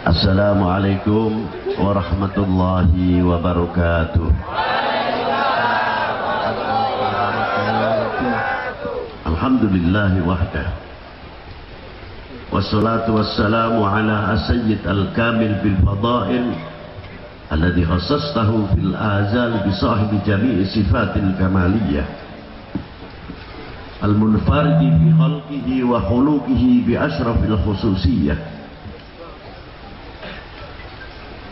Assalamualaikum warahmatullahi wabarakatuh. Alhamdulillahi wahdah. Wassalatu wassalamu ala sayyid al-kamil bil fadail alladhi khassastahu fil azal bi sahibi jami'i sifatil kamaliyah al-munfaridi fi khalqihi wa khuluqihi bi ashrafil khususiyah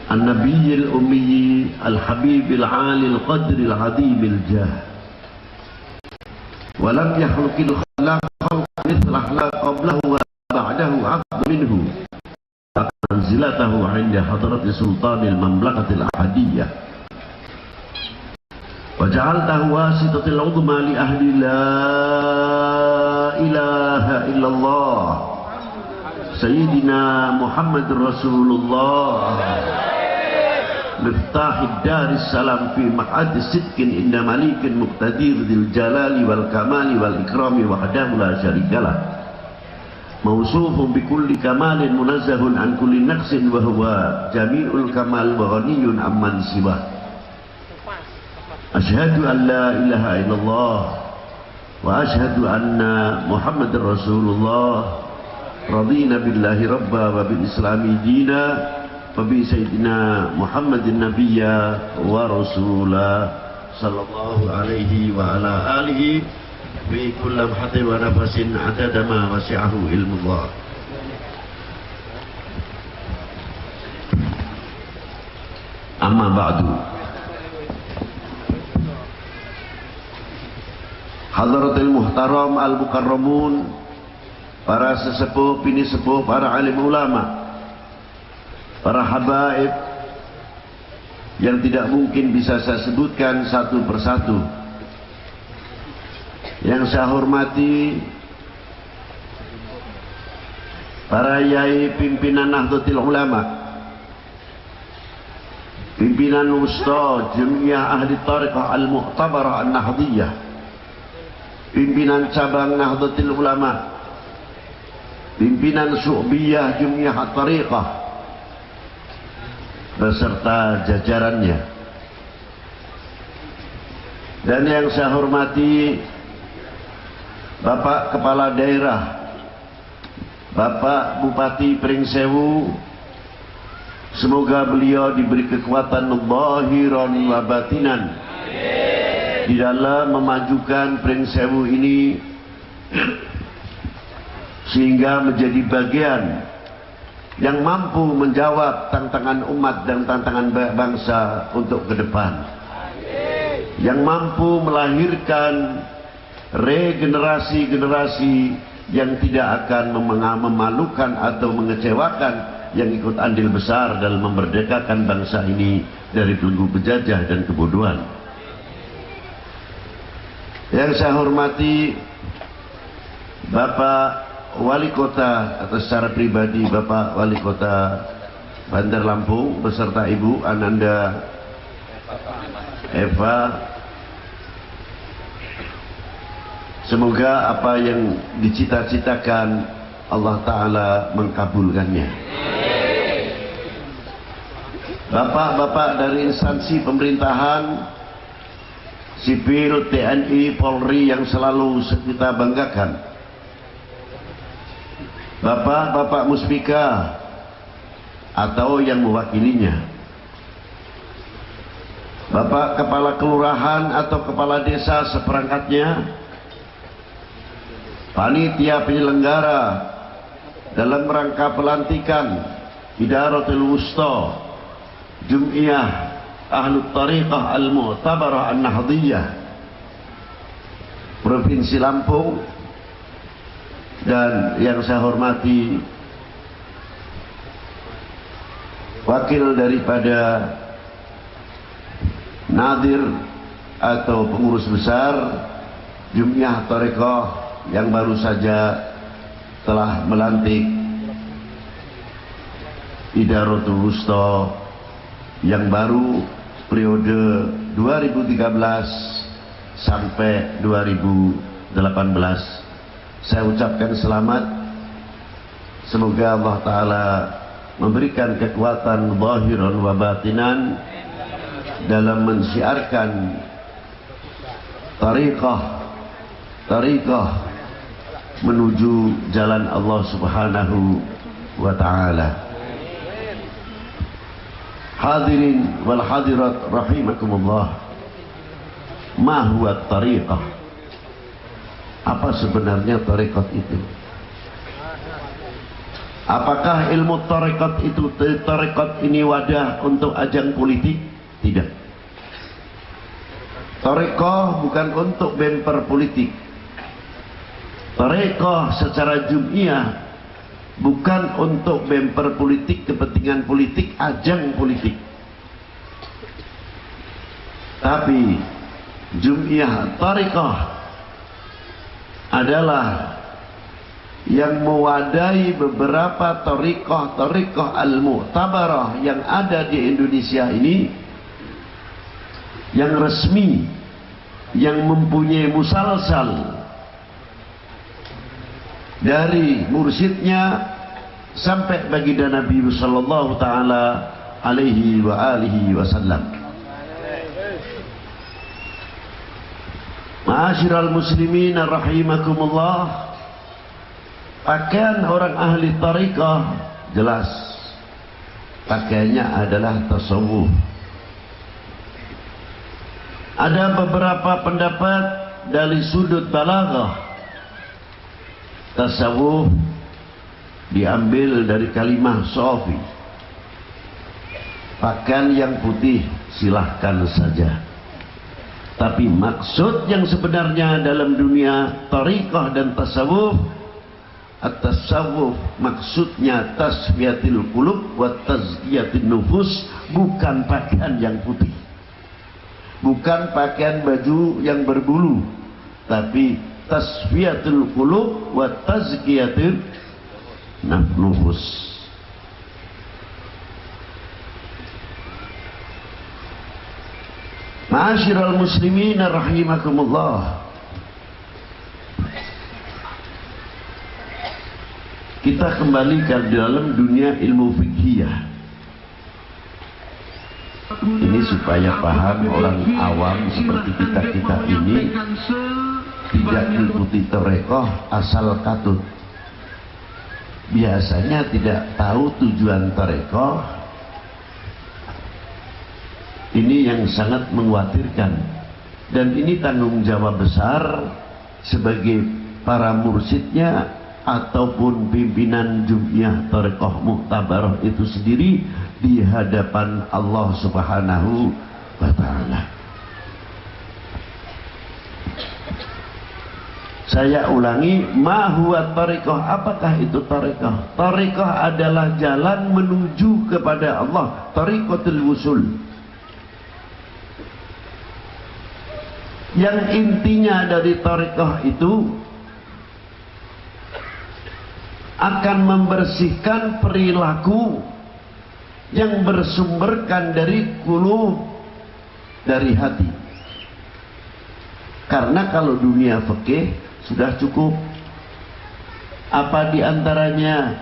an-nabiyil ummi al-habibil 'alil qadril 'azimil jah wa lam yakhluqil khalaq mithlah la qablahu wa ba'dahu 'abd minhu manzilatahu 'inda hadrati sultanil mamlakatil ahadiyah wa ja'altahu wasitatil 'udma li ahli la ilaha illallah sayyidina Muhammadur Rasulullah miftahid daris salam fi maq'adis sidqin inda malikin muqtadir dzil jalali wal kamali wal ikrami wahdahu la syarikalah mausufun bi kulli kamalin munazzahun an kulli naqsin wa huwa jami'ul kamal wa ghaniyun amman siwa. Asyhadu an la ilaha illallah wa asyhadu anna Muhammadar Rasulullah. Radina billahi rabba wa bil islami dina wa bi sayyidina Muhammadin nabiyya wa rasula sallallahu alaihi wa ala alihi fi kulli lamhatin wa nafasin adada ma wasi'ahu ilmullah. Amma ba'du. Hadratul muhtaram al-mukarramun, para sesepuh, bini sepuh, para alim ulama, para habaib yang tidak mungkin bisa saya sebutkan satu persatu. Yang saya hormati para yai pimpinan Nahdlatul Ulama, pimpinan Ustaz Jamiah Ahli Tariqah Al-Mu'tabarah An-Nahdiyah, pimpinan cabang Nahdlatul Ulama, pimpinan Syu'biyah Jamiah At-Tariqah beserta jajarannya. Dan yang saya hormati Bapak Kepala Daerah, Bapak Bupati Pringsewu, semoga beliau diberi kekuatan zahiran wa batinan di dalam memajukan Pringsewu ini sehingga menjadi bagian yang mampu menjawab tantangan umat dan tantangan bangsa untuk ke depan, yang mampu melahirkan regenerasi-generasi yang tidak akan memalukan atau mengecewakan, yang ikut andil besar dalam memerdekakan bangsa ini dari belenggu penjajah dan kebodohan. Yang saya hormati Bapak Wali Kota, atau secara pribadi Bapak Wali Kota Bandar Lampung beserta Ibu Ananda Eva. Semoga apa yang dicita-citakan Allah Ta'ala mengkabulkannya. Bapak-bapak dari instansi pemerintahan, sipil, TNI, Polri yang selalu kita banggakan, bapak-bapak muspika atau yang mewakilinya, bapak kepala kelurahan atau kepala desa seperangkatnya, panitia penyelenggara dalam rangka pelantikan Idaratul Wusta Jum'iyah Ahlut Tariqah Al-Mu'tabarah An-Nahdiyah Provinsi Lampung, dan yang saya hormati wakil daripada Nadir atau pengurus besar Jum'iyah Tariqah yang baru saja telah melantik Idaratul Wusta yang baru periode 2013 sampai 2018. Saya ucapkan selamat. Semoga Allah Ta'ala memberikan kekuatan zahiran wa batinan dalam mensiarkan tariqah menuju jalan Allah Subhanahu wa ta'ala. Hadirin wal hadirat rahimakumullah, ma huwa tariqah? Apa sebenarnya tariqat itu? Apakah ilmu tariqat itu, tariqat ini wadah untuk ajang politik? Tidak. Tariqah bukan untuk bemper politik. Tariqah secara jum'iyah bukan untuk bemper politik, kepentingan politik, ajang politik. Tapi jum'iyah tariqah adalah yang mewadahi beberapa tariqah al-mu'tabarah yang ada di Indonesia ini, yang resmi, yang mempunyai musalsal dari mursyidnya sampai baginda Nabi sallallahu taala alaihi wa alihi wasallam. Ma'asyiral muslimin rahimakumullah, pakaian orang ahli tariqah jelas pakaiannya adalah tasawuf. Ada beberapa pendapat dari sudut balaghah. Tasawuf diambil dari kalimah sofi, pakaian yang putih, silahkan saja. Tapi maksud yang sebenarnya dalam dunia tariqah dan tasawuf, at-tasawuf maksudnya tasfiyatil qulub wa tazkiyatin nufus, bukan pakaian yang putih, bukan pakaian baju yang berbulu, tapi tasfiyatul qulub wa tazkiyatul nufus. Ma'asyiral muslimin rahimakumullah, kita kembalikan dalam dunia ilmu fikhiyah ini supaya paham orang awam seperti kita ini tidak mengikuti tariqah asal katut. Biasanya tidak tahu tujuan tariqah. Ini yang sangat mengkhawatirkan, dan ini tanggung jawab besar sebagai para mursyidnya ataupun pimpinan jum'iyah tariqah mu'tabarah itu sendiri di hadapan Allah Subhanahu wa ta'ala. Saya ulangi, ma huwa tariqah? Apakah itu tariqah? Tariqah adalah jalan menuju kepada Allah, tariqatul wusul. Yang intinya dari tariqah itu akan membersihkan perilaku yang bersumberkan dari qulub, dari hati. Karena kalau dunia fikih sudah cukup. Apa diantaranya?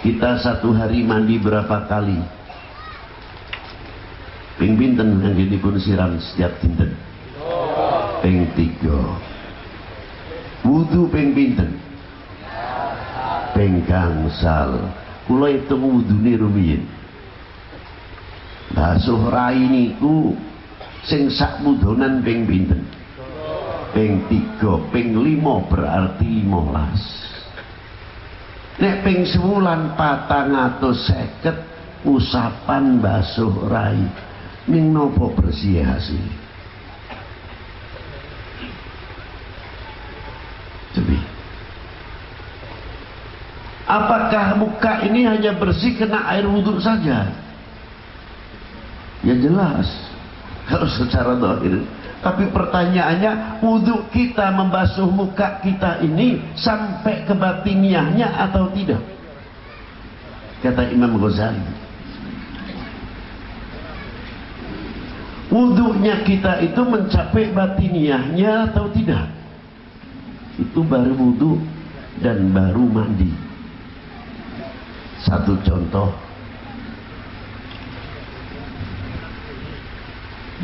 Kita satu hari mandi berapa kali? Ping pinten yang dipun siram setiap dinten? Ping 3. Wudu ping pinten? Ping gangsal. Kula hitung wudune rumiyin. Basuh rai niku sing sak mudonan ping pinten? Ping 3, ping 5 berarti 15. Nek ping sewulan 450 usapan basuh rai. Ning nopo bersih hasil? Coba. Apakah muka ini hanya bersih kena air wudhu saja? Ya jelas, kalau secara zahir. Tapi pertanyaannya, wudhu kita membasuh muka kita ini sampai ke batiniahnya atau tidak? Kata Imam Ghazali, wudhunya kita itu mencapai batiniahnya atau tidak? Itu baru wudhu dan baru mandi. Satu contoh,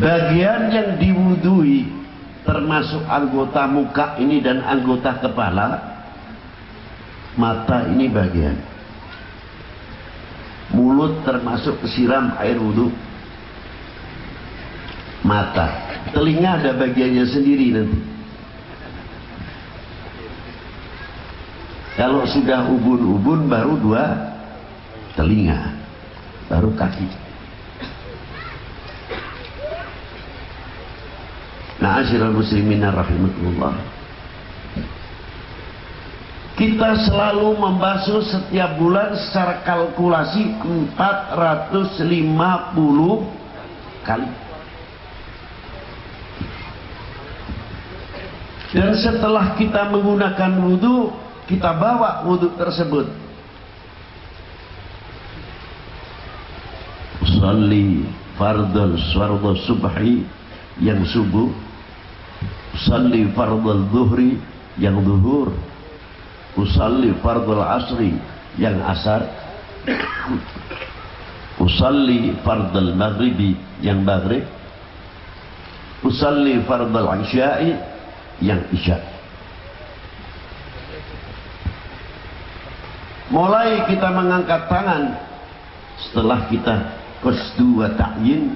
bagian yang diwudui termasuk anggota muka ini dan anggota kepala, mata ini bagian, mulut termasuk kesiram air wudhu, mata, telinga ada bagiannya sendiri nanti. Kalau sudah ubun-ubun baru dua telinga, baru kaki. Ma'asyiral muslimin rahimakumullah. Kita selalu membasuh setiap bulan secara kalkulasi 450 kali. Dan setelah kita menggunakan wudhu, kita bawa wudhu tersebut. Usalli fardhu subhi yang subuh, usalli fardhu zuhri yang zuhur, usalli fardhu asri yang asar, usalli fardhu maghribi yang maghrib, usalli fardhu isya'i yang isya'. Mulai kita mengangkat tangan setelah kita qasdu wa ta'yin,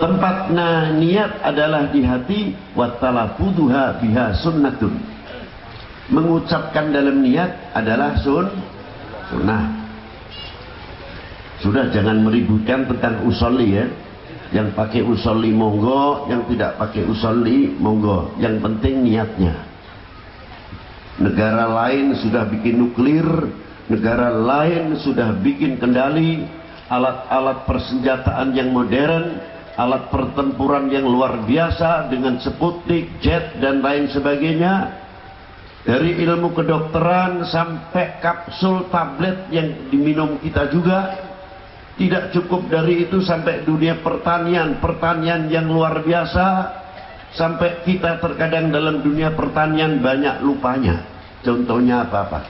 tempatnya niat adalah di hati, wa talafudhuha biha sunnatun, mengucapkan dalam niat adalah sunnah. Sudah, jangan meributkan tentang usolli ya. Yang pakai usolli monggo, yang tidak pakai usolli monggo, yang penting niatnya. Negara lain sudah bikin nuklir, negara lain sudah bikin kendali, alat-alat persenjataan yang modern, alat pertempuran yang luar biasa dengan Sputnik, jet dan lain sebagainya. Dari ilmu kedokteran sampai kapsul tablet yang diminum kita juga. Tidak cukup dari itu, sampai dunia pertanian yang luar biasa. Sampai kita terkadang dalam dunia pertanian banyak lupanya. Contohnya apa-apa?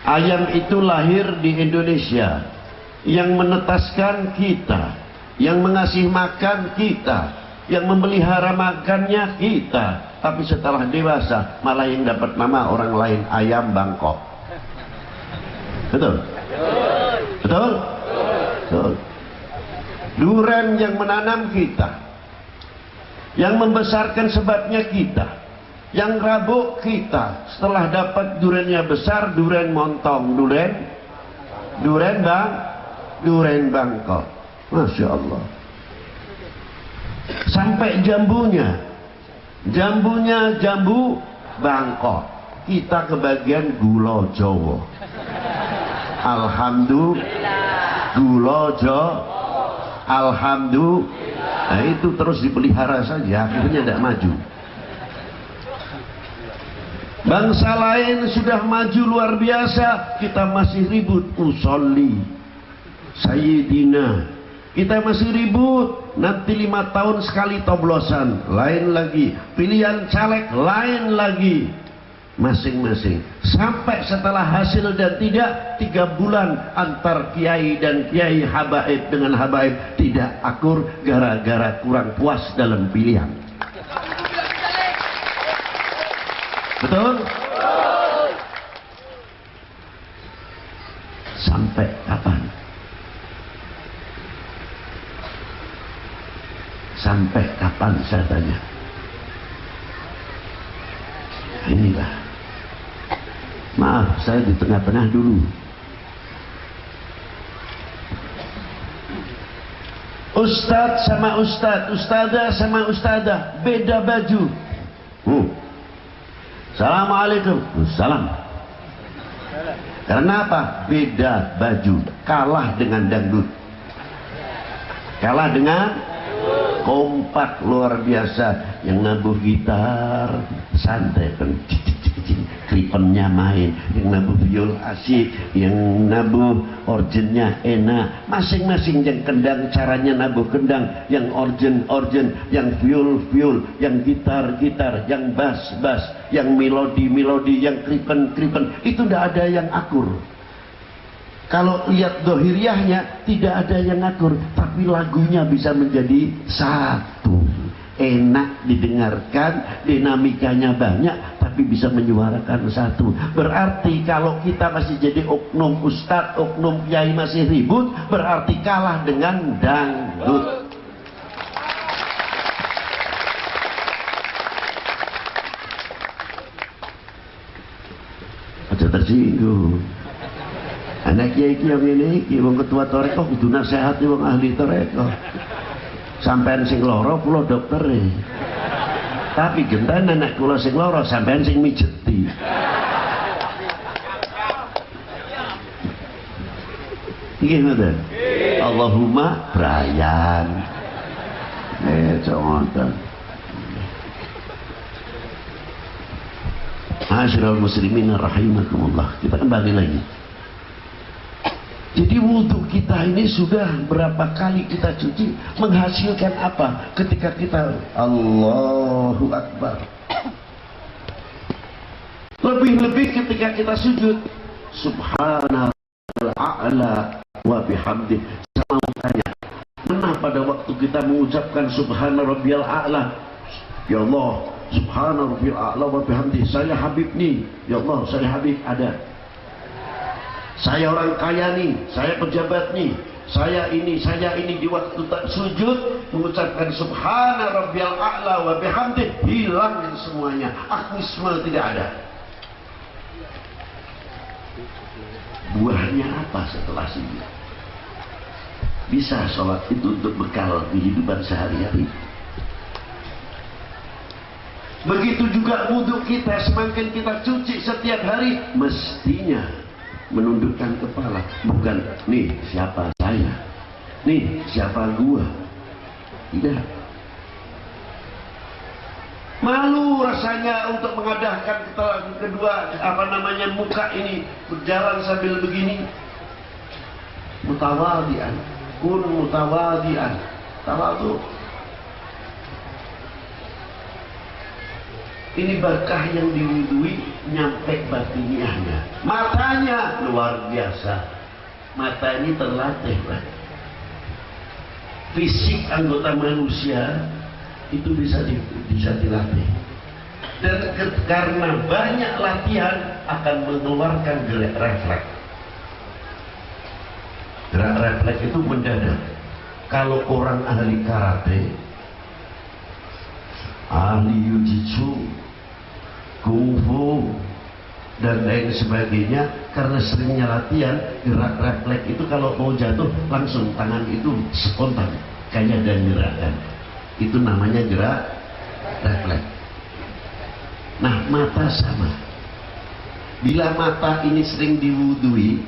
Ayam itu lahir di Indonesia, yang menetaskan kita, yang mengasih makan kita, yang memelihara makannya kita. Tapi setelah dewasa malah yang dapat nama orang lain, ayam Bangkok. Betul? Betul? Betul. Duren yang menanam kita, yang membesarkan sebatnya kita, yang rabuk kita. Setelah dapat durennya besar, duren montong, duren Bangkok. Masya Allah. Sampai jambunya jambu Bangkok. Kita kebagian gula Jawa. Alhamdulillah. Gula Jawa. Alhamdulillah. Nah, itu terus dipelihara saja, akhirnya tidak maju. Bangsa lain sudah maju luar biasa, kita masih ribut usolli Sayyidina. Kita masih ribut, nanti 5 tahun sekali toblosan, lain lagi, pilihan caleg lain lagi, masing-masing. Sampai setelah hasil dan tidak, 3 bulan antar kiai dan kiai, habaib dengan habaib tidak akur gara-gara kurang puas dalam pilihan. Betul? Sampai kapan? Sampai kapan saya tanya? Inilah. Maaf, saya di tengah-tengah dulu. Ustadz sama ustadz, ustadzah sama ustadzah, beda baju. Assalamualaikum. Salam. Karena apa? Beda baju. Kalah dengan dangdut. Kalah dengan kompak luar biasa. Yang nabuh gitar santai kan. kripennya main, yang nabuh viol asik, yang nabuh organnya enak, masing-masing. Yang kendang caranya nabuh kendang, yang organ, yang viol, yang gitar, yang bass, yang melodi, yang kripen, itu tidak ada yang akur. Kalau lihat dohiriahnya tidak ada yang akur, tapi lagunya bisa menjadi satu, enak didengarkan, dinamikanya banyak, tapi bisa menyuarakan satu. Berarti kalau kita masih jadi oknum ustadz, oknum kiai masih ribut, berarti kalah dengan dangdut. Aja tersinggung. Anak kiai yang ini, wong ketua toreko kudu nasihati wong ahli toreko. Sampean sing loro kula doktere. Tapi genten anak kula sing loro sampean sing mijeti. Iki ngoten. Allahumma Brian. Contoh. Asyrul muslimin rahimakumullah. Kita kembali lagi. Jadi wudhu kita ini sudah berapa kali kita cuci, menghasilkan apa ketika kita Allahu Akbar. Lebih-lebih ketika kita sujud, Subhanallah a'la wa bihamdi. Sama tanya, mana pada waktu kita mengucapkan Subhana Rabbiyal a'la, ya Allah, Subhana Rabbiyal a'la wa bihamdi, saya Habib nih, ya Allah, saya Habib ada. Saya orang kaya nih, saya pejabat nih, saya ini di waktu tak sujud mengucapkan Subhana Rabbiyal a'la wa bihamdi, hilang semuanya, akmisme tidak ada. Buahnya apa setelah sujud? Bisa sholat itu untuk bekal kehidupan sehari-hari. Begitu juga wudhu kita, semakin kita cuci setiap hari, mestinya menundukkan kepala, bukan nih siapa saya, nih siapa gua. Tidak. Malu rasanya untuk mengadahkan kedua muka ini berjalan sambil begini. Mutawadian, kun mutawadian, tawadhu. Ini berkah yang diwudui nyampe batiniahnya. Matanya luar biasa. Mata ini terlatih, Pak. Fisik anggota manusia itu bisa dilatih. Dan karena banyak latihan akan mengeluarkan gerak refleks. Gerak refleks itu mendadak. Kalau orang ahli karate, ahli jujitsu, kungfu, dan lain sebagainya, karena seringnya latihan, gerak refleks itu kalau mau jatuh langsung tangan itu spontan, kayak ada gerakan. Itu namanya gerak refleks. Nah, mata sama. Bila mata ini sering diwudui,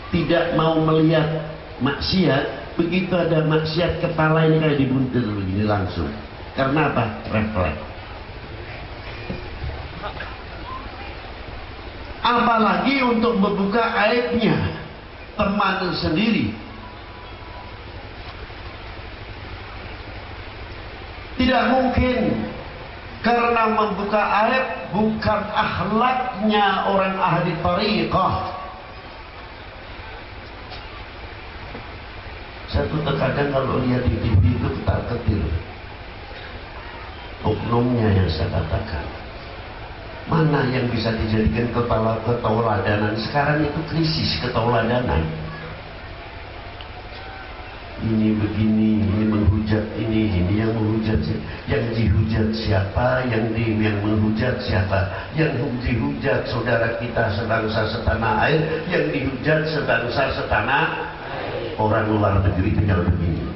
tidak mau melihat maksiat, begitu ada maksiat kepala ini kayak dibuntir begini langsung. Karena apa? Refleks. Apalagi untuk membuka aibnya teman sendiri. Tidak mungkin, karena membuka aib bukan akhlaknya orang ahli tariqah. Saya tuh terkadang kalau lihat di TV itu ketar-ketir. Oknumnya yang saya katakan, mana yang bisa dijadikan kepala ketauladanan? Sekarang itu krisis ketauladanan. Ini begini, ini menghujat ini yang menghujat, yang dihujat siapa, yang menghujat siapa, yang dihujat saudara kita sebangsa setanah air, yang dihujat sebangsa setanah orang luar negeri tinggal begini.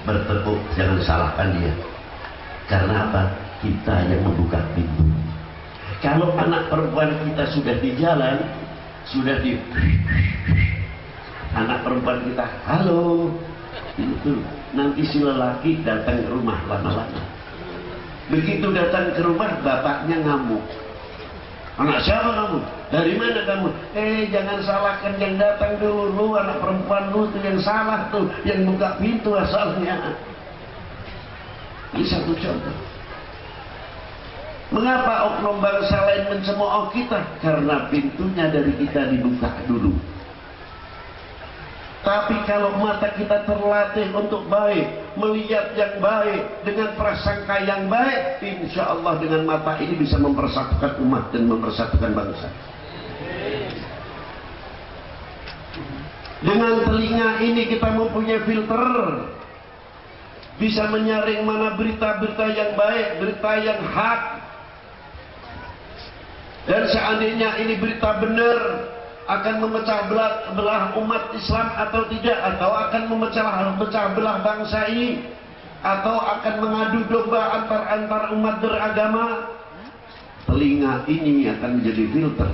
Bertepuk, jangan salahkan dia. Karena apa? Kita yang membuka pintu. Kalau anak perempuan kita sudah di jalan, sudah di anak perempuan kita, halo, itu nanti si lelaki datang ke rumah lama-lama. Begitu datang ke rumah, bapaknya ngamuk. Anak siapa kamu? Dari mana kamu? Jangan salahkan yang datang dulu. Lu anak perempuan lu tuh yang salah tuh, yang buka pintu asalnya. Ini satu contoh. Mengapa oknum bangsa lain mencemooh kita? Karena pintunya dari kita dibuka dulu. Tapi kalau mata kita terlatih untuk baik, melihat yang baik, dengan prasangka yang baik, insya Allah dengan mata ini bisa mempersatukan umat dan mempersatukan bangsa. Dengan telinga ini kita mempunyai filter, bisa menyaring mana berita-berita yang baik, berita yang hak. Dan seandainya ini berita benar, akan memecah belah umat Islam atau tidak, atau akan memecah belah bangsa ini, atau akan mengadu domba antar umat beragama, telinga ini akan menjadi filter.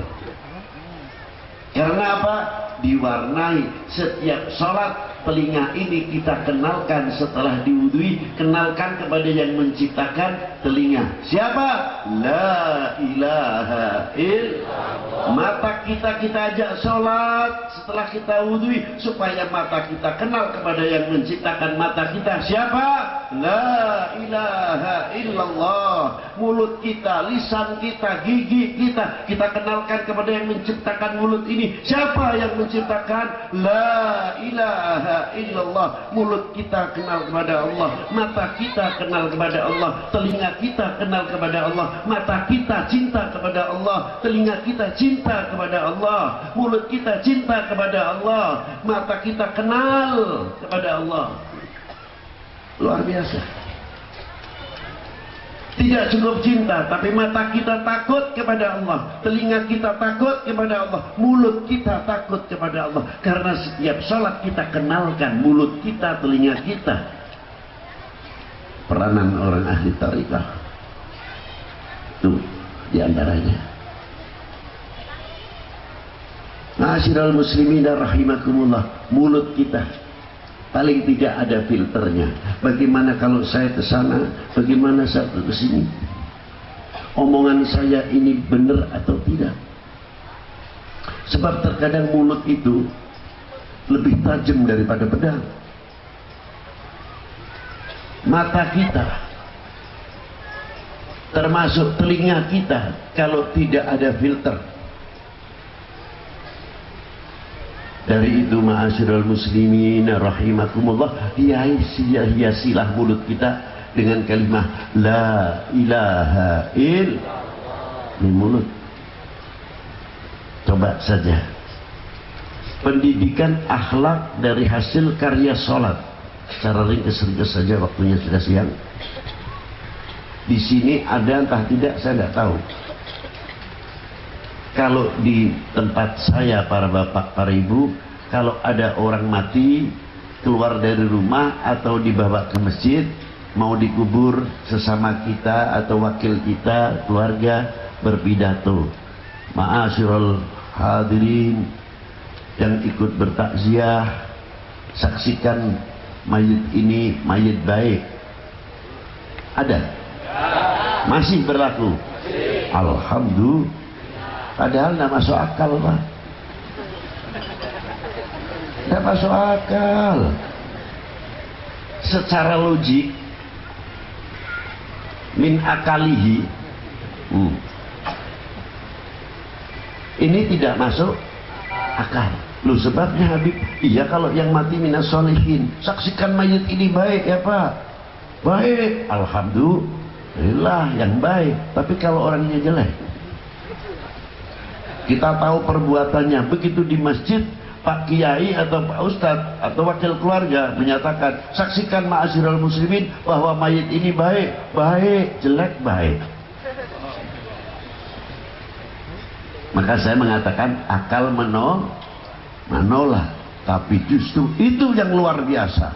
Karena apa? Diwarnai setiap sholat, telinga ini kita kenalkan setelah diwudui, kenalkan kepada yang menciptakan telinga. Siapa? La ilaha illallah. Mata kita ajak sholat setelah kita wudui, supaya mata kita kenal kepada yang menciptakan mata kita. Siapa? La ilaha illallah. Mulut kita, lisan kita, gigi kita kenalkan kepada yang menciptakan mulut ini. Siapa yang menciptakan? La ilaha illallah. Mulut kita kenal kepada Allah, mata kita kenal kepada Allah, telinga kita kenal kepada Allah, mata kita cinta kepada Allah, telinga kita cinta kepada Allah, mulut kita cinta kepada Allah, mata kita kenal kepada Allah. Luar biasa. Tidak cukup cinta, tapi mata kita takut kepada Allah, telinga kita takut kepada Allah, mulut kita takut kepada Allah. Karena setiap sholat kita kenalkan mulut kita, telinga kita. Peranan orang ahli tariqah itu diantaranya. Ma'asyiral muslimin rahimakumullah, mulut kita paling tidak ada filternya. Bagaimana kalau saya ke sana, bagaimana saya ke sini? Omongan saya ini benar atau tidak? Sebab terkadang mulut itu lebih tajam daripada pedang. Mata kita, termasuk telinga kita, kalau tidak ada filter. Dari itu ma'asyiral muslimin rahimakumullah, hiasilah mulut kita dengan kalimah la ilaha illallah. Ini mulut. Coba saja pendidikan akhlak dari hasil karya sholat. Secara ringkas saja, waktunya sudah siang. Di sini ada entah tidak saya tidak tahu. Kalau di tempat saya, para bapak, para ibu, kalau ada orang mati keluar dari rumah atau dibawa ke masjid, mau dikubur, sesama kita atau wakil kita, keluarga, berpidato. Ma'asyiral hadirin yang ikut bertakziah, saksikan mayit ini mayit baik. Ada? Masih berlaku? Alhamdulillah. Padahal tidak masuk akal, Pak. Tidak masuk akal. Secara logik, min akalihi, ini tidak masuk akal. Loh, sebabnya Habib, iya kalau yang mati minas sholihin, saksikan mayit ini baik ya Pak. Baik, alhamdulillah yang baik. Tapi kalau orangnya jelek, kita tahu perbuatannya. Begitu di masjid, Pak Kiai atau Pak Ustadz atau wakil keluarga menyatakan, saksikan ma'asyiral muslimin bahwa mayit ini baik, baik, jelek, baik. Maka saya mengatakan akal menolak. Tapi justru itu yang luar biasa.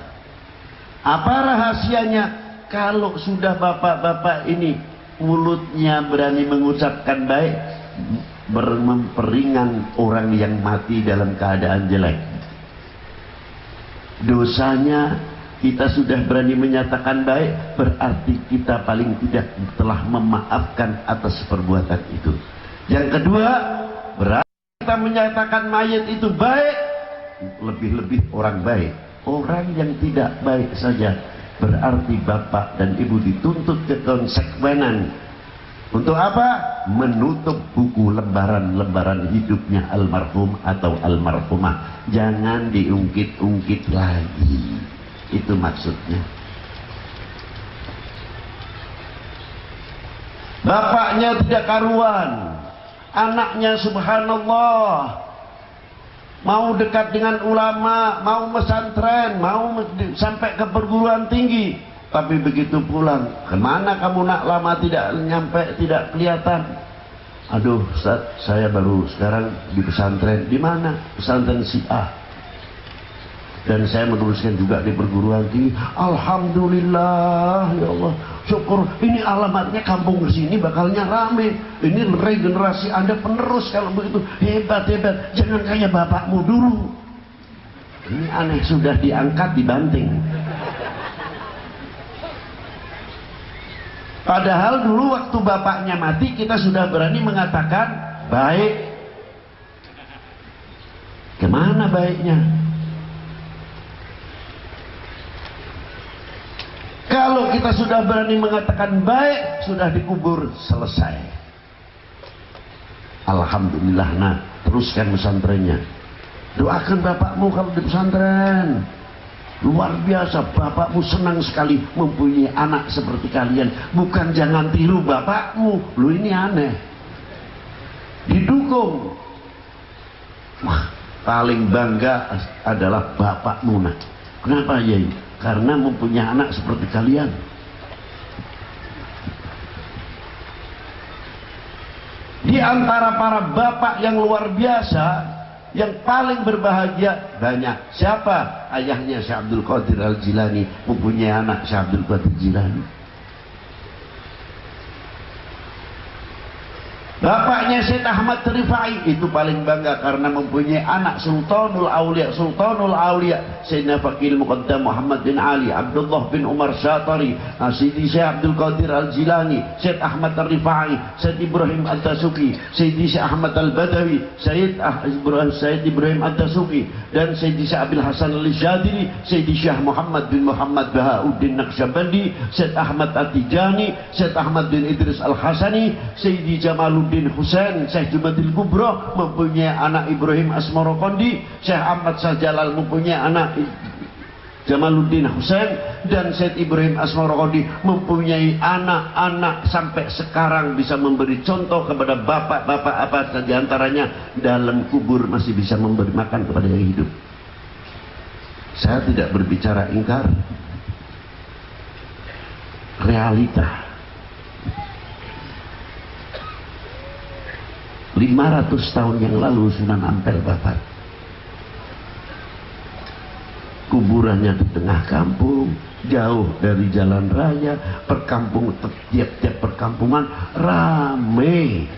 Apa rahasianya? Kalau sudah bapak-bapak ini mulutnya berani mengucapkan baik, memperingan orang yang mati dalam keadaan jelek, dosanya kita sudah berani menyatakan baik, berarti kita paling tidak telah memaafkan atas perbuatan itu. Yang kedua, berarti kita menyatakan mayit itu baik, lebih-lebih orang baik. Orang yang tidak baik saja, berarti bapak dan ibu dituntut kekonsekuenan. Untuk apa? Menutup buku lembaran-lembaran hidupnya almarhum atau almarhumah. Jangan diungkit-ungkit lagi. Itu maksudnya. Bapaknya tidak karuan, anaknya subhanallah, mau dekat dengan ulama, mau pesantren, mau sampai ke perguruan tinggi, tapi begitu pulang, kemana kamu nak, lama tidak nyampe, tidak kelihatan. Aduh Ustaz, saya baru sekarang di pesantren. Di mana? Pesantren si A. Dan saya meneruskan juga di perguruan tinggi. Alhamdulillah, ya Allah, syukur. Ini alamatnya kampung sini bakalnya rame. Ini regenerasi Anda penerus kalau begitu. Hebat, hebat. Jangan kayak bapakmu dulu. Ini aneh, sudah diangkat dibanting. Padahal dulu waktu bapaknya mati kita sudah berani mengatakan baik. Kemana baiknya? Kalau kita sudah berani mengatakan baik, sudah dikubur, selesai. Alhamdulillah. Nah, teruskan pesantrennya. Doakan bapakmu kalau di pesantren. Luar biasa, bapakmu senang sekali mempunyai anak seperti kalian. Bukan jangan tiru bapakmu. Lu ini aneh. Didukung. Wah, paling bangga adalah bapakmu. Nah, kenapa Yai? Karena mempunyai anak seperti kalian. Di antara para bapak yang luar biasa, yang paling berbahagia banyak. Siapa? Ayahnya Syekh Abdul Qadir Al-Jilani, mempunyai anak Syekh Abdul Qadir Jilani. Bapaknya Syekh Ahmad Rifai itu paling bangga karena mempunyai anak Sultanul Aulia. Sultanul Aulia Sayyidina Faqih Muqaddam Muhammad bin Ali, Abdullah bin Umar Syatari, Sayyidi Syekh Abdul Qadir Al-Jilani, Syekh Ahmad Rifai, Syekh Ibrahim Ad-Dasuki, Syekh Ahmad Al-Badawi, Syekh Ibrahim Ad-Dasuki, dan Syekh Abil Hasan Al-Jadiri, Syekh Syekh Muhammad bin Muhammad Bahauddin Naqsyabandi, Syekh Ahmad At-Tijani, Syekh Ahmad bin Idris Al-Hasani, Syekh Jamaluddin Husain, Syekh Jumadil Kubro mempunyai anak Ibrahim Asmarokondi, Syekh Ahmad Sahjalal mempunyai anak Jamaluddin Husain, dan Syekh Ibrahim Asmarokondi mempunyai anak-anak sampai sekarang bisa memberi contoh kepada bapak-bapak apa di antaranya dalam kubur masih bisa memberi makan kepada yang hidup. Saya tidak berbicara ingkar, realita. 500 tahun yang lalu Sunan Ampel Bapak, kuburannya di tengah kampung, jauh dari jalan raya, tiap-tiap perkampungan rame.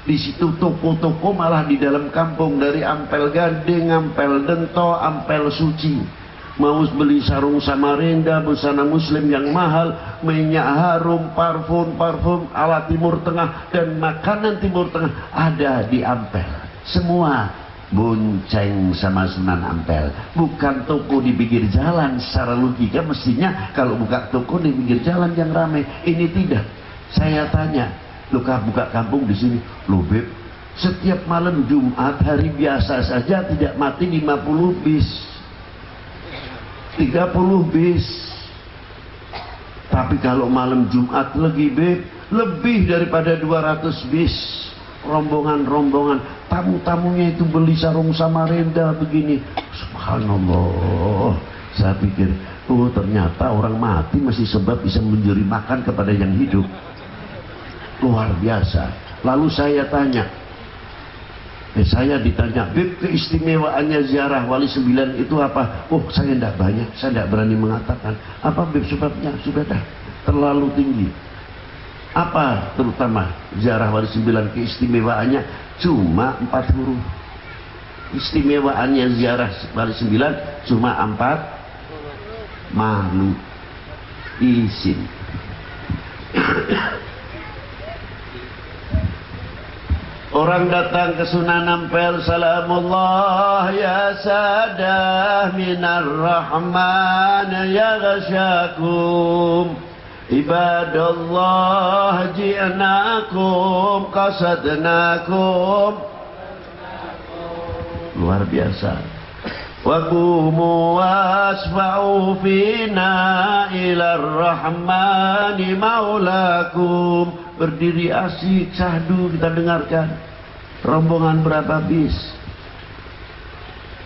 Di situ toko-toko malah di dalam kampung, dari Ampel Gading, Ampel Dento, Ampel Suci. Mau beli sarung Samarinda, busana muslim yang mahal, minyak harum, parfum ala Timur Tengah, dan makanan Timur Tengah ada di Ampel. Semua bonceng sama Sunan Ampel. Bukan toko di pinggir jalan. Secara logika mestinya kalau buka toko di pinggir jalan yang ramai. Ini tidak. Saya tanya, lu buka kampung di sini, lu Beb, setiap malam Jumat hari biasa saja tidak mati 50 bis. 30 bis. Tapi kalau malam Jumat lagi Beb, lebih daripada 200 bis. Rombongan-rombongan, tamu-tamunya itu beli sarung Samarinda begini. Subhanallah. Saya pikir, oh ternyata orang mati masih sebab bisa menjeri makan kepada yang hidup. Luar biasa. Lalu saya tanya, saya ditanya, Beb, keistimewaannya ziarah Wali 9 itu apa? Oh, saya tidak banyak, saya tidak berani mengatakan. Apa Beb sebabnya? Sudah dah, terlalu tinggi. Apa terutama ziarah Wali 9 keistimewaannya? Cuma 4 huruf. Istimewaannya ziarah Wali 9 cuma 4 malu, izin. Orang datang ke Sunan Ampel, salamullah ya sadah minar rahman ya ghasyakum ibadallah ji'nakum qasadnakum. Luar biasa. Wa qumu wasfa'u fina ilar rahmani maulakum. Berdiri asik, sahdu, kita dengarkan. Rombongan berapa bis?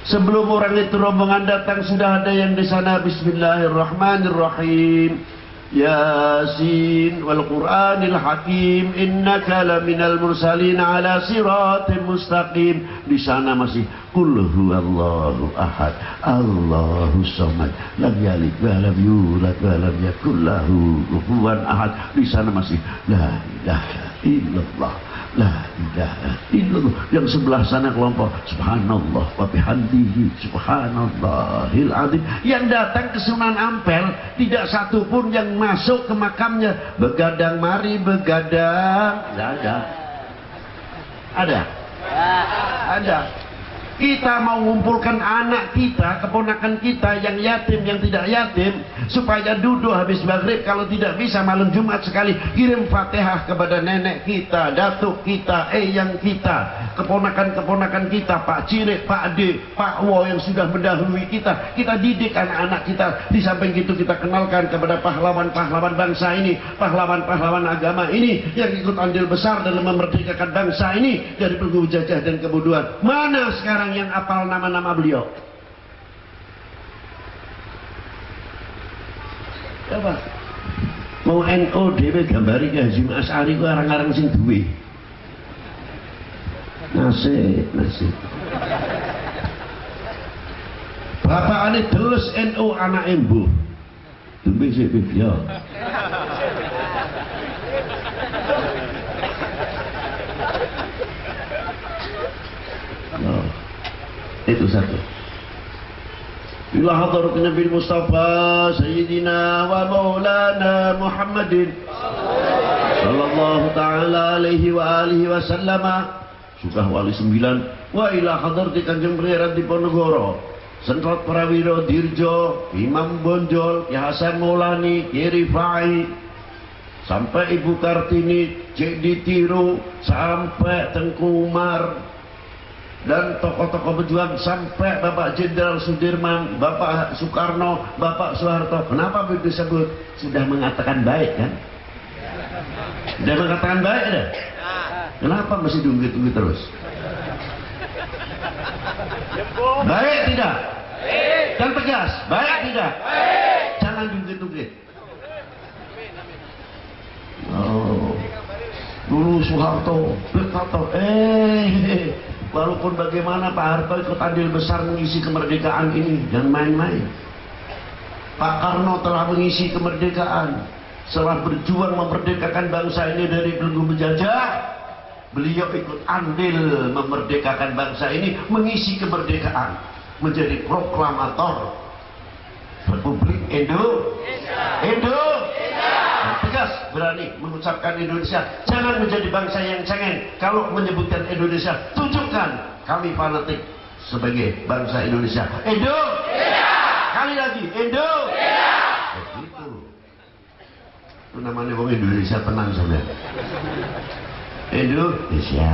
Sebelum orang itu rombongan datang, sudah ada yang di sana. Bismillahirrahmanirrahim. Yasin wal Qur'anil Hakim innaka laminal mursalin ala siratim mustaqim. Di sana masih qul huwallahu ahad Allahus samad lam yalid wa lam yulad wa lam yakul lahu kufuwan ahad. Di sana masih la ilaha illallah, la ilaha illallah. Yang sebelah sana kelompok subhanallah wa bihamdihi subhanallahil azim. Yang datang ke Sunan Ampel tidak satu pun yang masuk ke makamnya. Begadang mari begadang. Tidak ada. Ada? Ada. Kita mau mengumpulkan anak kita, keponakan kita yang yatim, yang tidak yatim, supaya duduk habis maghrib. Kalau tidak bisa malam Jumat sekali kirim Fatihah kepada nenek kita, datuk kita, eyang kita, keponakan-keponakan kita, Pak Cirik, Pak Ade, Pak Wo yang sudah mendahului kita. Kita didik anak-anak kita. Di samping itu kita kenalkan kepada pahlawan-pahlawan bangsa ini, pahlawan-pahlawan agama ini yang ikut andil besar dalam memerdekakan bangsa ini dari belenggu jajah dan kebodohan. Mana sekarang yang apal nama-nama beliau? Apa? Mau NO dhewe gambari Ki Hasyim Asy'ari ku arang-arang sing duwe. Nasib. Bapakane delus NO anake mbuh. Dumbe sik piye? Itu satu. Ila hadarat Nabi Mustafa Sayyidina wa Maulana Muhammadin sallallahu ta'ala alaihi wa alihi wa sallama. Sudah wali 9. Wa ila hadarat Kanjeng Pangeran Diponegoro Sentrot Prawiro Dirjo Imam Bonjol Ki Hasan Maulani Ki Rifai sampai Ibu Kartini Cik Ditiru sampai Tengku Umar dan tokoh-tokoh berjuang sampai Bapak Jenderal Sudirman, Bapak Soekarno, Bapak Soeharto. Kenapa disebut? Sudah mengatakan baik kan? Sudah mengatakan baik dah. Kenapa masih diungkit-ungkit terus? Baik tidak? Dan tegas. Baik tidak? Jangan diungkit-ungkit. Oh, dulu Soeharto berkata, walaupun bagaimana Pak Harto ikut andil besar mengisi kemerdekaan ini, jangan main-main. Pak Karno telah mengisi kemerdekaan, setelah berjuang memerdekakan bangsa ini dari belenggu penjajah, beliau ikut andil memerdekakan bangsa ini, mengisi kemerdekaan, menjadi proklamator Republik Indonesia. Tegas berani mengucapkan Indonesia. Jangan menjadi bangsa yang cengeng. Kalau menyebutkan Indonesia, tunjukkan kami fanatik sebagai bangsa Indonesia. Kali lagi begitu. Itu namanya wong Indonesia tenang sampean. Indonesia.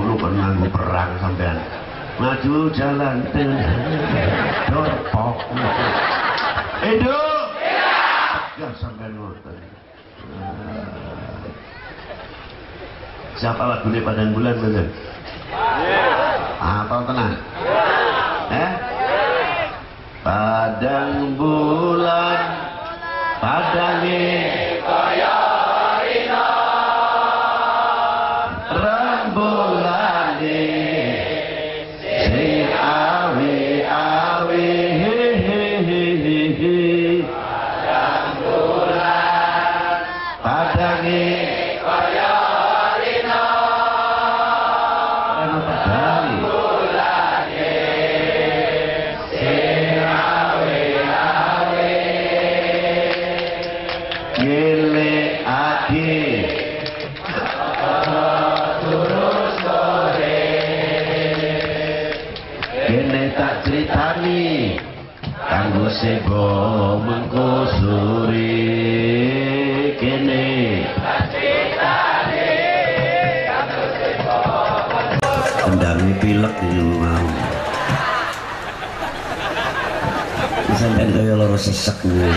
Lu kan nganggo perang sampean. Maju jalan dorpok. Ya sampai nonton. Siapa lagu ini Padang Bulan betul? Apa tenang? Padang bulan, padang kaya ina, rembulan sing awi-awi. sebo mengkusuri kene kendangnya pilek di mau sampai kaya loro sesek nih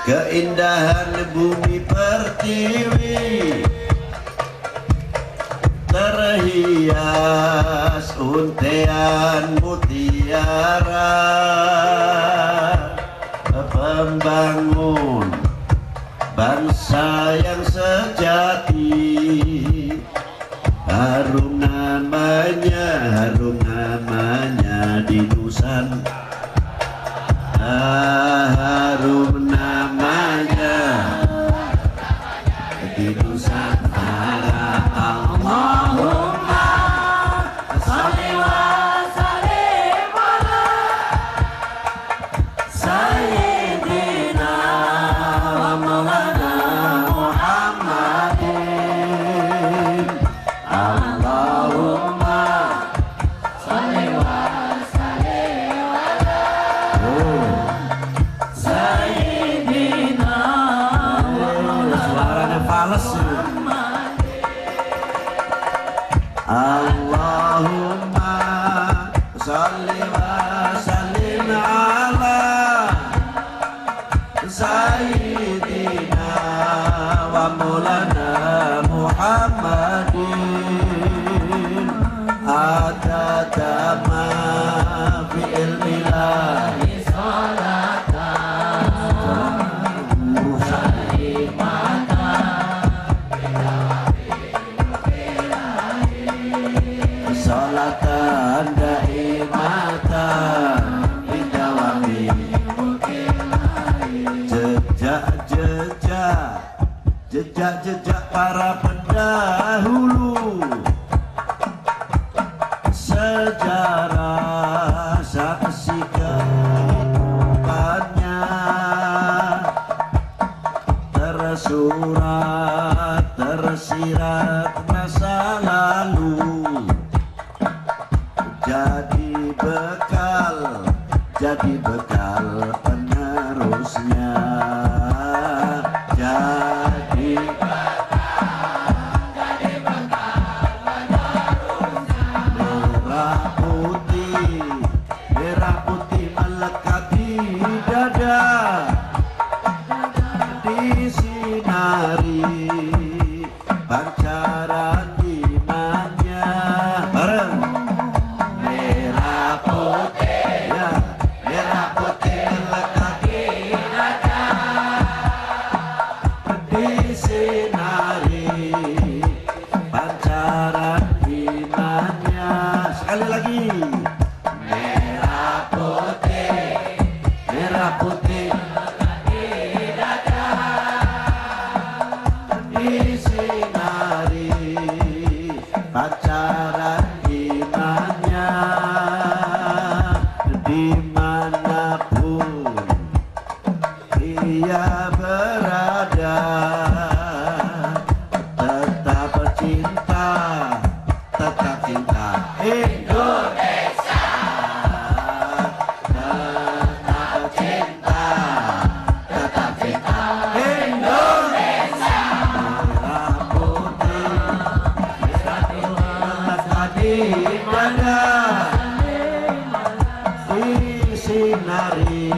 keindahan bumi pertiwi terhias untean mutiara pembangun bangsa yang sejati harum namanya di Nusantara harum namanya di Nusantara Allahumma sholli wa sallim ala sayyidina wa maulana Muhammadin Allahumma sholli wa sallim ala sayyidina wa maulana fales Allahumma sholli wa sallim ala sayyidina wa maulana Muhammadin adada ma fi ilmillahi salatan salatan daimatan bidawami jejak para pendahulu sejarah saksi kehidupannya tersurat tersirat masa lalu jadi bekal penerusnya jadi merah putih melekat di dada disinari pancaran imannya bareng merah putih ya merah putih melekat di dada disinari pancaran imannya sekali lagi merah putih disinari pancaran imannya dimanapun ia berada tetap cinta Indonesia tetap cinta Indonesia merah putih melekat di dada disinari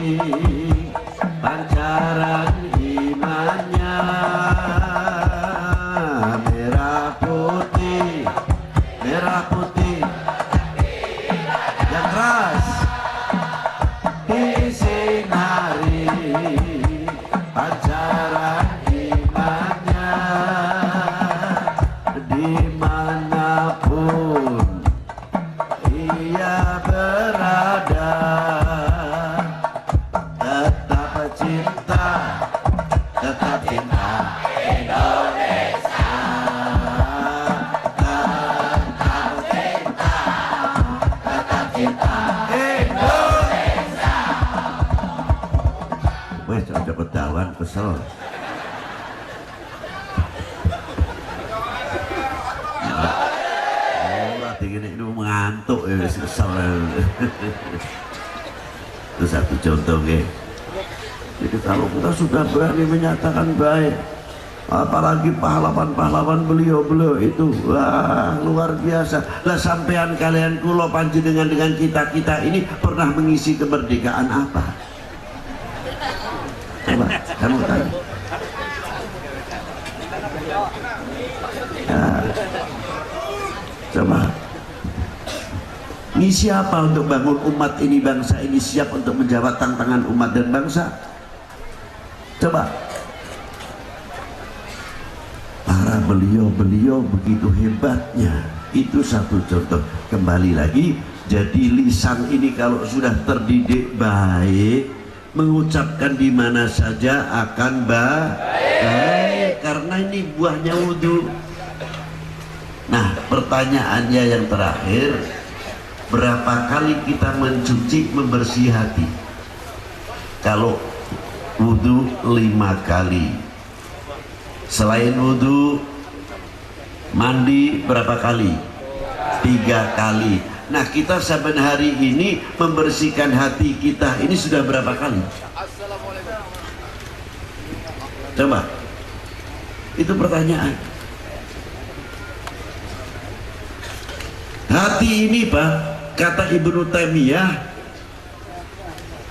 pancaran imannya merah putih yang keras disinari pancaran imannya dimanapun ia berada tetap cinta Indonesia tetap cinta Indonesia. Wes ada petawan kesel ngantuk ya kesel. Itu satu contoh ya. Jadi kalau kita sudah berani menyatakan baik, apalagi pahlawan-pahlawan beliau itu, wah luar biasa. Lah sampean kalian kulo panjenengan dengan kita ini pernah mengisi kemerdekaan apa? Coba kamu tanya. Nah, coba ngisi apa untuk bangun umat ini, bangsa ini siap untuk menjawab tantangan umat dan bangsa? Coba. Para beliau begitu hebatnya. Itu satu contoh. Kembali lagi, jadi lisan ini kalau sudah terdidik baik, mengucapkan di mana saja akan baik. Karena ini buahnya wudhu. Nah, pertanyaannya yang terakhir, berapa kali kita mencuci, membersih hati? Kalau wudhu 5 kali. Selain wudhu, mandi berapa kali? 3 kali. Nah, kita saben hari ini membersihkan hati kita ini sudah berapa kali? Coba. Itu pertanyaan. Hati ini Pak, kata Ibnu Taimiyah,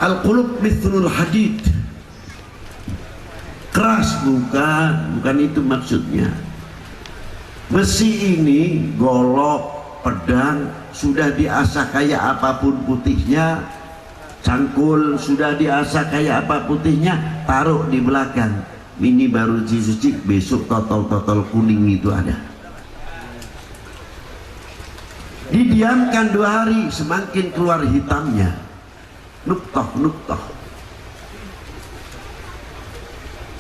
al-qulub mithlul hadid. Keras, bukan itu maksudnya. Besi ini golok, pedang, sudah diasah kayak apapun putihnya, cangkul sudah diasah kayak apa putihnya, taruh di belakang. Ini baru dicuci, besok totol-totol kuning itu ada. Didiamkan 2 hari, semakin keluar hitamnya, nuktoh.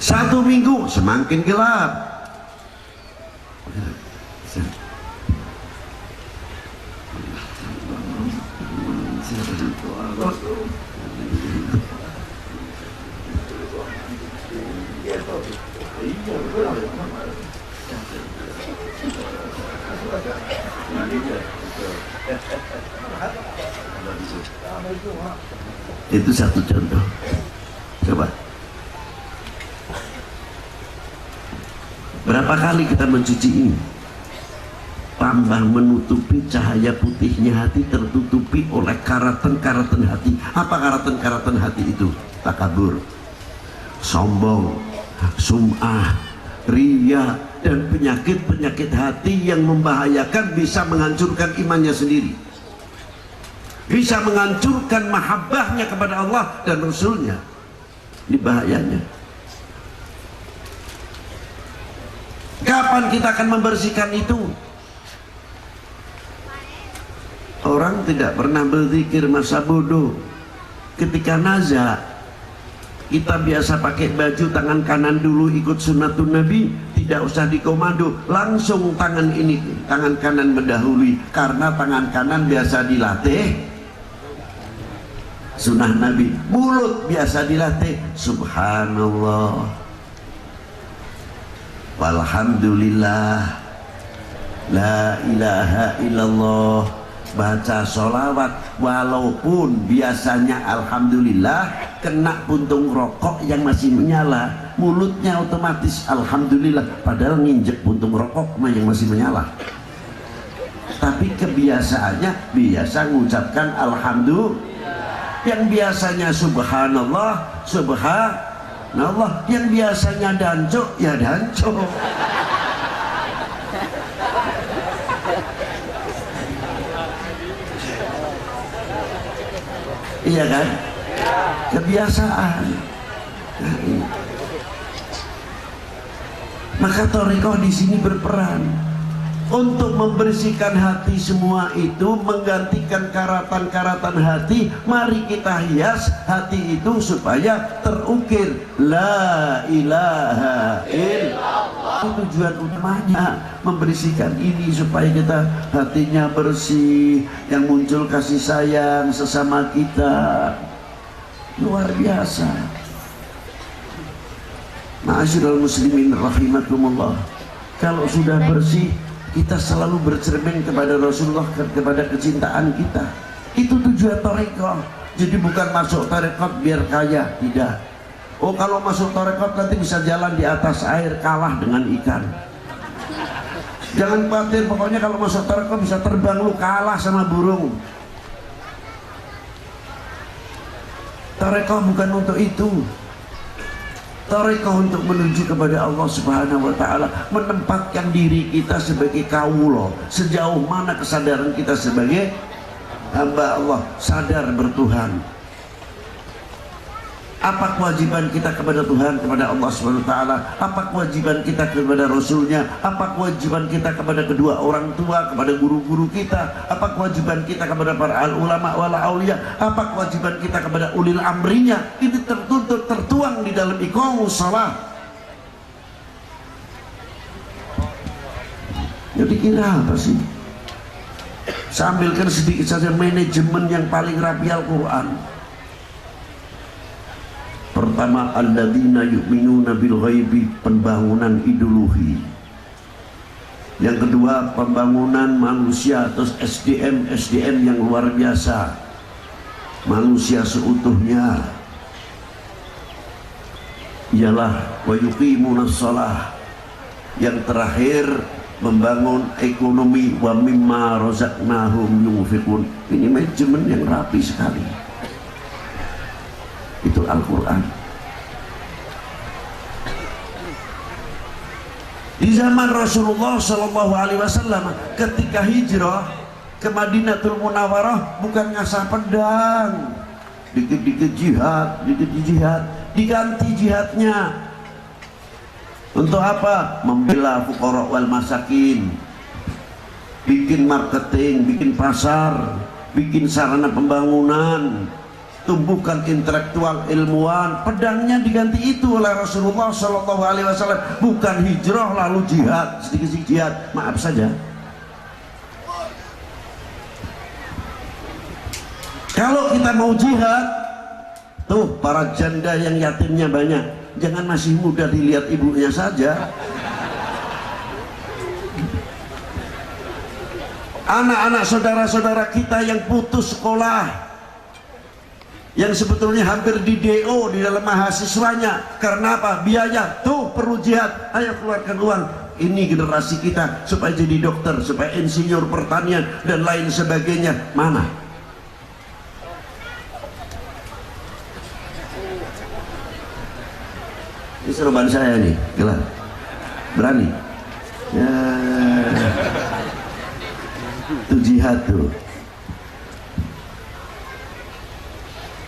1 minggu semakin gelap. Itu satu contoh. Coba. Berapa kali kita mencuci ini? Tambah menutupi cahaya putihnya hati, tertutupi oleh karatan-karatan hati. Apa karatan-karatan hati itu? Takabur, sombong, sum'ah, riya, dan penyakit-penyakit hati yang membahayakan, bisa menghancurkan imannya sendiri, bisa menghancurkan mahabbahnya kepada Allah dan Rasulnya. Ini bahayanya. Kapan kita akan membersihkan itu? Orang tidak pernah berzikir masa bodoh. Ketika nazar, kita biasa pakai baju tangan kanan dulu, ikut sunnatun Nabi, tidak usah dikomando, langsung tangan ini, tangan kanan mendahului, karena tangan kanan biasa dilatih sunnah Nabi. Mulut biasa dilatih subhanallah, walhamdulillah, la ilaha illallah. Baca sholawat, walaupun biasanya alhamdulillah, kena puntung rokok yang masih menyala, mulutnya otomatis alhamdulillah, padahal nginjek puntung rokok yang masih menyala. Tapi kebiasaannya biasa mengucapkan alhamdulillah. Yang biasanya subhanallah, subhanallah. Yang biasanya danco, ya danco. Iya kan? Kebiasaan. Maka thariqah di sini berperan untuk membersihkan hati semua itu, menggantikan karatan-karatan hati. Mari kita hias hati itu supaya terukir la ilaha illallah. Tujuan utamanya membersihkan ini supaya kita hatinya bersih, yang muncul kasih sayang sesama kita. Luar biasa. Ma'asyiral muslimin rahimakumullah. Kalau sudah bersih, kita selalu bercermin kepada Rasulullah, kepada kecintaan kita. Itu tujuan tarekat. Jadi bukan masuk tarekat biar kaya, tidak. Oh, kalau masuk tarekat nanti bisa jalan di atas air, kalah dengan ikan. Jangan khawatir, pokoknya kalau masuk tarekat bisa terbang, lu kalah sama burung. Tarekat bukan untuk itu. Tarekat untuk menuju kepada Allah Subhanahu wa Ta'ala, menempatkan diri kita sebagai kaulo. Sejauh mana kesadaran kita sebagai hamba Allah, sadar bertuhan. Apa kewajiban kita kepada Tuhan, kepada Allah Subhanahu wa Ta'ala? Apa kewajiban kita kepada Rasulnya? Apa kewajiban kita kepada kedua orang tua, kepada guru-guru kita? Apa kewajiban kita kepada para ulama wal aulia? Apa kewajiban kita kepada ulil amrinya? Ini tertuntut, tertuang di dalam iqamus shalah. Jadi kira apa sih? Sambilkan sedikit saja manajemen yang paling rapi Al-Quran. Pertama, alladzina yu'minuna bil ghaibi, pembangunan ideologi. Yang kedua, pembangunan manusia, terus SDM yang luar biasa, manusia seutuhnya. Ialah wa yuqimunas shalah. Yang terakhir, membangun ekonomi, wa mimma razaqnahum yunfiqun. Ini manajemen yang rapi sekali. Itu Al-Quran. Di zaman Rasulullah SAW ketika hijrah ke Madinatul Munawwarah, bukan ngasah pedang, dikit-dikit jihad, diganti jihadnya. Untuk apa? Membela fuqara wal masakin, bikin marketing, bikin pasar, bikin sarana pembangunan, tumbuhkan intelektual ilmuwan. Pedangnya diganti itu oleh Rasulullah SAW. Bukan hijrah lalu jihad, sedikit-sedikit jihad, maaf saja. Kalau kita mau jihad, tuh para janda yang yatimnya banyak, jangan masih muda dilihat ibunya saja. Anak-anak saudara-saudara kita yang putus sekolah, yang sebetulnya hampir di DO di dalam mahasiswanya, karena apa? Biaya. Tuh perlu jihad, ayo keluarkan uang. Ini generasi kita supaya jadi dokter, supaya insinyur pertanian dan lain sebagainya. Mana? Ini seruban saya nih, gelar. Berani? Ya. Itu jihad tuh.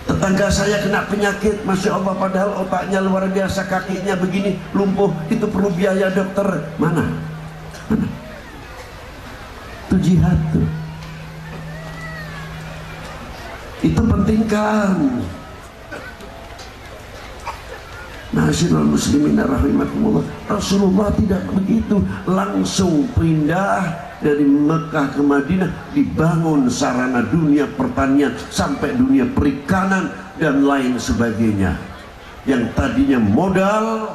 Tetangga saya kena penyakit, Masya Allah, padahal otaknya luar biasa, kakinya begini, lumpuh, itu perlu biaya dokter. Mana? Itu jihad tuh. Itu pentingkan. Nasional muslimin rahimakumullah. Rasulullah tidak begitu, langsung pindah dari Mekah ke Madinah, dibangun sarana dunia pertanian sampai dunia perikanan dan lain sebagainya. Yang tadinya modal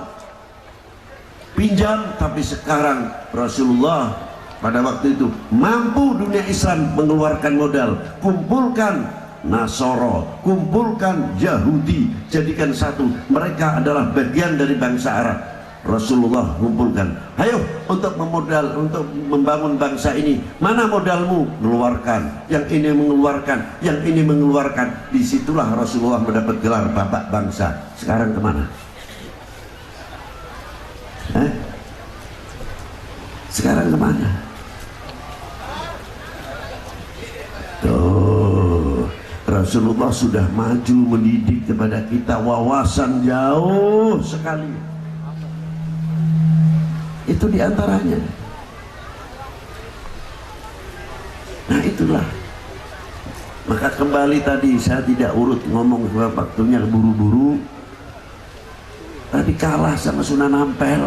pinjam, tapi sekarang Rasulullah pada waktu itu mampu dunia Islam mengeluarkan modal. Kumpulkan Nasoro, kumpulkan Yahudi, jadikan satu. Mereka adalah bagian dari bangsa Arab. Rasulullah kumpulkan, ayo untuk membangun bangsa ini. Mana modalmu? Mengeluarkan. Yang ini mengeluarkan, yang ini mengeluarkan. Disitulah Rasulullah mendapat gelar bapak bangsa. Sekarang kemana? Sekarang kemana? Tuh, Rasulullah sudah maju mendidik kepada kita wawasan jauh sekali. Itu diantaranya. Nah itulah. Maka kembali tadi, saya tidak urut ngomong waktunya buru-buru. Tadi kalah sama Sunan Ampel.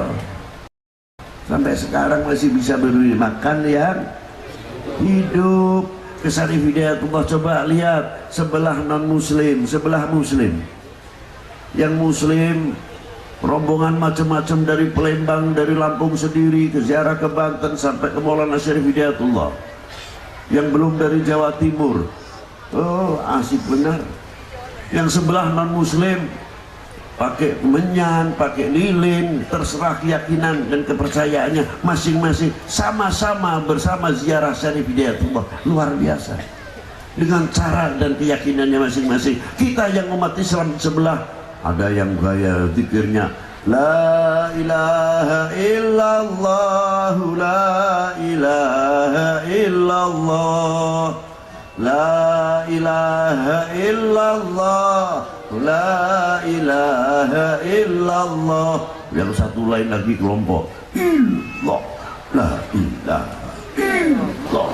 Sampai sekarang masih bisa beri makan yang hidup. Kesarif Hidayatullah, coba lihat sebelah non muslim, sebelah muslim. Yang muslim rombongan macam-macam dari Palembang, dari Lampung sendiri ke ziarah ke Banten sampai ke Maulana Syarif Hidayatullah, yang belum dari Jawa Timur. Oh, asik benar. Yang sebelah non muslim pakai menyan, pakai lilin, terserah keyakinan dan kepercayaannya masing-masing, sama-sama bersama ziarah Syarif Hidayatullah. Luar biasa, dengan cara dan keyakinannya masing-masing. Kita yang umat Islam sebelah, ada yang gaya zikirnya la ilaha illallah, la ilaha illallah, la ilaha illallah, la ilaha illallah. Yang satu lain lagi kelompok illallah, la ilaha illallah,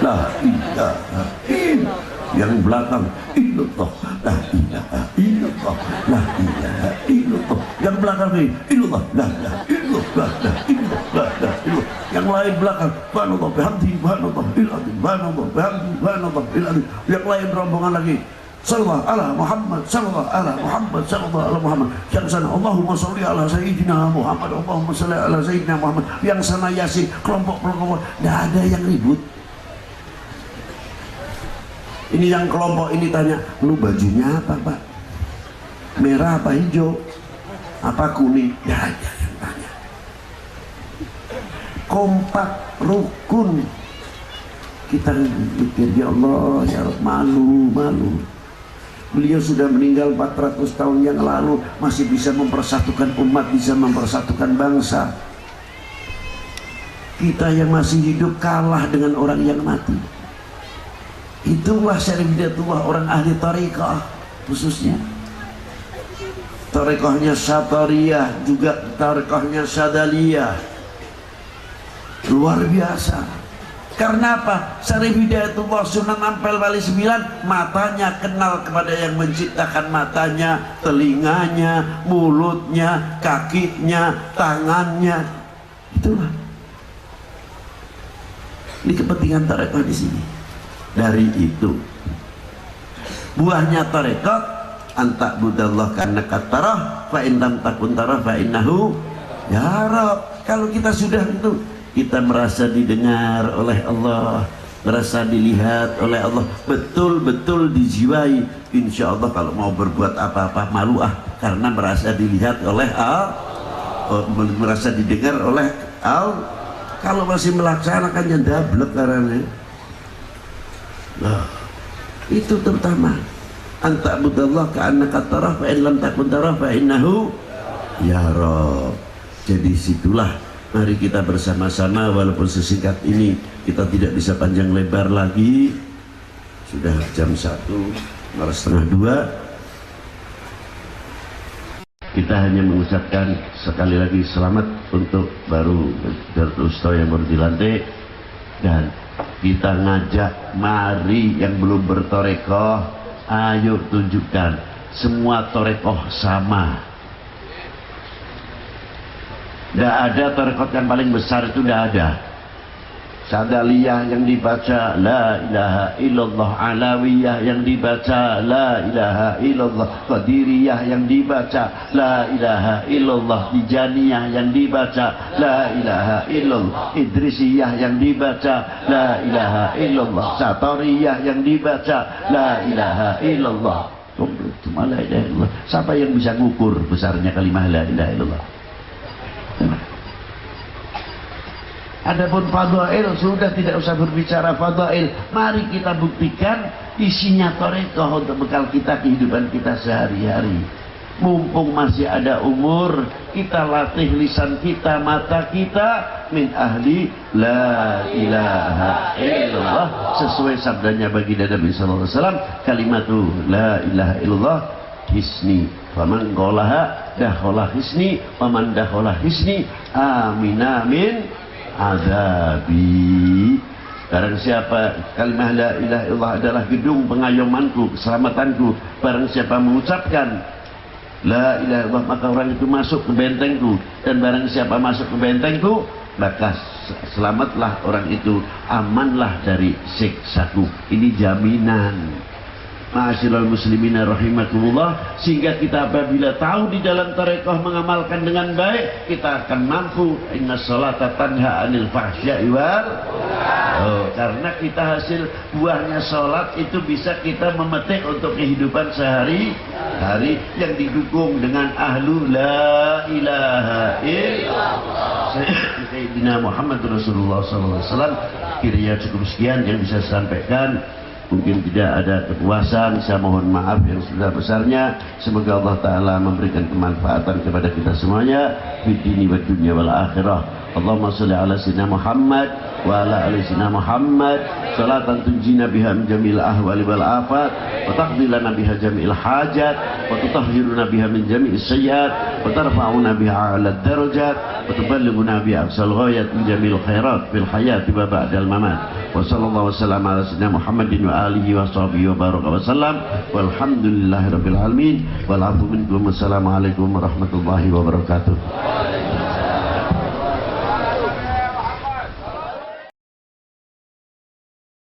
la ilaha illallah. Yang belakang illallah, la ilaha illallah, la ilaha illallah. Yang belakang ini illallah, la ilaha illallah, la ilaha illallah. Yang lain belakang subhanallah bihamdi, subhanallah bihamdi, subhanallah bihamdi, subhanallah bihamdi. Yang lain rombongan lagi sallallahu ala Muhammad, sallallahu ala Muhammad, sallallahu ala Muhammad. Yang sana Allahumma sholli ala sayyidina Muhammad, Allahumma sholli ala sayyidina Muhammad. Yang sana Yasin, kelompok-kelompok, tidak ada yang ribut. Ini yang kelompok ini tanya, lu bajunya apa Pak? Merah apa hijau? Apa kuning? Ya ada yang tanya. Kompak, rukun. Kita mikir, ya Allah, ya Allah, malu. Beliau sudah meninggal 400 tahun yang lalu, masih bisa mempersatukan umat, bisa mempersatukan bangsa. Kita yang masih hidup kalah dengan orang yang mati. Itulah Syarif Hidayatullah, orang ahli tariqah khususnya. Tariqahnya Syatariyah, juga tariqahnya Syadaliyah. Luar biasa. Karena apa? Syarif Hidayatullah Sunan Ampel Wali 9, matanya kenal kepada yang menciptakan matanya, telinganya, mulutnya, kakinya, tangannya. Itulah. Ini kepentingan tariqah di sini. Dari itu buahnya tarekat, antak budallah karena katarah, fa in lam takun tarah fa innahu ya Rabb. Kalau kita sudah itu, kita merasa didengar oleh Allah, merasa dilihat oleh Allah, betul-betul dijiwai. Insya Allah kalau mau berbuat apa-apa malu karena merasa dilihat oleh Allah, merasa didengar oleh Allah. Kalau masih melaksanakannya dablek karena nah, itu terutama anta budallah ka'annaka tarah fa in lam takun tarah fa innahu ya Rabb. Jadi situlah mari kita bersama-sama, walaupun sesingkat ini kita tidak bisa panjang lebar lagi, sudah jam 1 malah setengah 2. Kita hanya mengucapkan sekali lagi selamat untuk baru Darul Usta yang baru dilantik, dan kita ngajak, mari yang belum bertorekoh, ayo tunjukkan semua torekoh sama. Tidak ada torekoh yang paling besar, itu tidak ada. Sadaliyah yang dibaca la ilaha illallah, Alawiyah yang dibaca la ilaha illallah, Qadiriyah yang dibaca la ilaha illallah, Tijaniyah yang dibaca la ilaha illallah, Idrisiyah yang dibaca la ilaha illallah, Satariyah yang dibaca la ilaha illallah. Komplit cuma la ilaha illallah. Siapa yang bisa ngukur besarnya kalimah la ilaha illallah? Adapun fadail, sudah tidak usah berbicara fadail. Mari kita buktikan isinya tarekat untuk bekal kita, kehidupan kita sehari-hari. Mumpung masih ada umur, kita latih lisan kita, mata kita, min ahli la ilaha illallah, sesuai sabdanya baginda Nabi sallallahu alaihi wasallam, kalimatu la ilaha illallah hisni, faman qalaha dakhala hisni, faman dakhala hisni amin amin azabi. Barang siapa kalimah la ilaha illallah adalah gedung pengayomanku, keselamatanku, barang siapa mengucapkan la ilaha illallah maka orang itu masuk ke bentengku, dan barang siapa masuk ke bentengku maka selamatlah orang itu, amanlah dari siksaku. Ini jaminan. Ma'asyiral muslimina rahimakumullah, sehingga kita apabila tahu di dalam tarekat mengamalkan dengan baik, kita akan mampu. Inna sholata tanha anil fahsya'i wal karena kita hasil buahnya sholat itu bisa kita memetik untuk kehidupan sehari-hari yang didukung dengan ahlu la ilaha illallah Sayyidina Muhammad Rasulullah SAW. Kiranya cukup sekian yang bisa saya sampaikan. Mungkin tidak ada kepuasan, saya mohon maaf yang sebesar-besarnya. Semoga Allah Ta'ala memberikan kemanfaatan kepada kita semuanya di dini wa dunia wal akhirah. Allahumma salli ala sayyidina Muhammad wa ala ali sayyidina Muhammad salatan tunjina biha min jamil ahwali wal afat wa taqdi lana biha jamil hajat wa tutahhiruna biha min jamil sayyiat wa tarfa'una biha ala darajat wa tuballighuna biha aqsal ghayat min jamil khairat fil hayati wa ba'dal mamat. Wa sallallahu wasallam ala sayyidina Muhammadin wa alihi wa sahbihi wa baraka wa sallam walhamdulillahi rabbil alamin wal afu minkum. Wassalamualaikum warahmatullahi wabarakatuh.